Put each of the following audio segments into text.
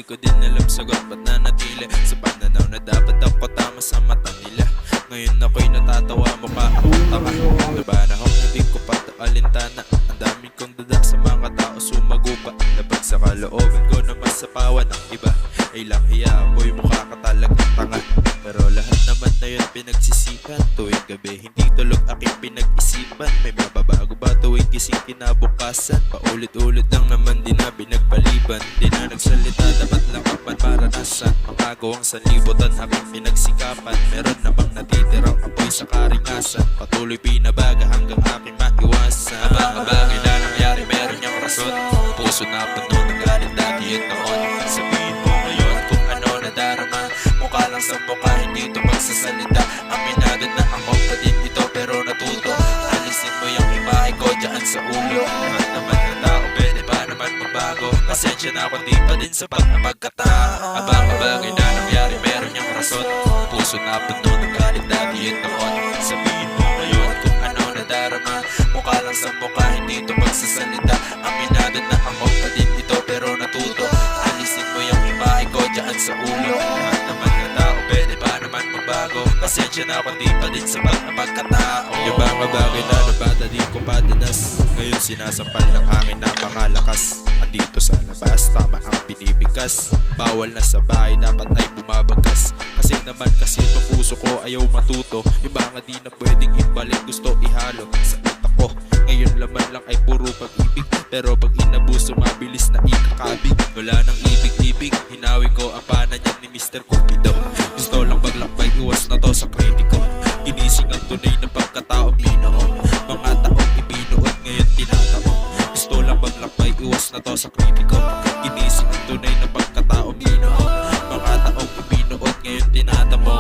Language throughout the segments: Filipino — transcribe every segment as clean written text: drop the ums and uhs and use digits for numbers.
ko din alam sagot, ba't nanatili sa pananaw na dapat ako tama sa mata nila. Ngayon ako'y natatawa, mukha akong tanga. Nabanahong hindi ko pa alintana. Ang daming kong dada sa mga tao sumagupa. Labag sa kalooban ko na masapawan ng iba ay lang hiya, boy mukha ka talagang tanga. Pero lahat naman na yun pinagsisipan. Tuwing gabi hindi tulog aking pinag-isipan. May mababago ba tuwing gising kinabukasan? Paulit-ulit lang naman din na binagbaliban. Di na nagsalita, dapat lang kapan maranasan. Makagawang sanlibutan aking pinagsikapan. Meron namang natitirang apoy sa karingasan. Patuloy pinabaga hanggang aking maiwasan. Abang-abangay na nangyari, meron niyang rason. Puso na puno ng galit dati yun noon. Sabihin mo ngayon kung ano nadarama. Mukha lang sa mukha, hindi ito magsasalita. Aminado na ako pa din ito pero natuto. Alisin mo yung imahe ko dyan sa ulo. Lahat naman ng tao, pwede ba naman magbago? Pasensya na ako, di pa din sapat na pagkatao. Abang-abangay na nangyari, meron niyang rason. Puso na puno ng galit dati yun noon. Sabihin mo ngayon kung ano nadarama. Mukha lang sa mukha, hindi ito magsasalita. Aminado na ako pa din ito pero natuto. Alisin mo yung imahe ko dyan sa ulo. Lahat naman ng tao, pwede ba naman magbago? Pasensya na ako, di pa din sapat na pagkatao. Yung mga bagay na nabata di ko padanas. Ngayon sinasampal ng hangin na mga lakas. Andito sa labas, tama ang pinibigkas. Bawal na sa bahay, dapat ay bumabagkas. Kasi naman kasi itong puso ko ayaw matuto. Yung mga di na pwedeng ibalik, gusto ihalo sa utak ko. Ngayon laman lang ay puro pag-ibig. Pero pag inabuso, mabilis na ikakabig. Wala nang ibig-ibig, hinawi ko ang pana niyan ni Mr. Cupido. Gusto lang maglakbay, iwas na to sa kritiko. Ginising ang tunay na pagkataong binoon. Mga taong ibinuot, ngayon tinatamo. Gusto lang maglakbay, iwas na to sa kritiko. Ginising ang tunay na pagkataong binoon. Mga taong ibinuot, ngayon tinatamo.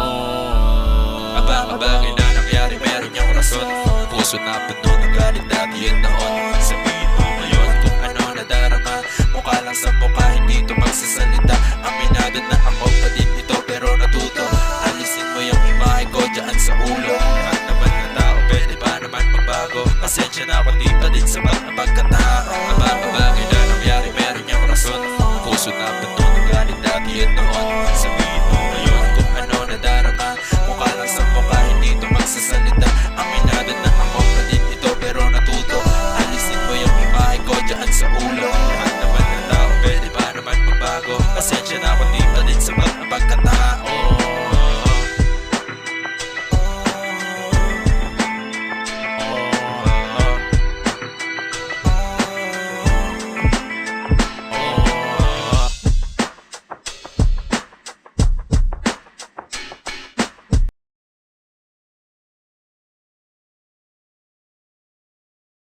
Abang-abangay na nangyari, meron niyang rason. Puso na puno ng galit dati yun noon. Sabihin mo ngayon kung ano nadarama. Mukha lang sa mukha, hindi ito magsasalita.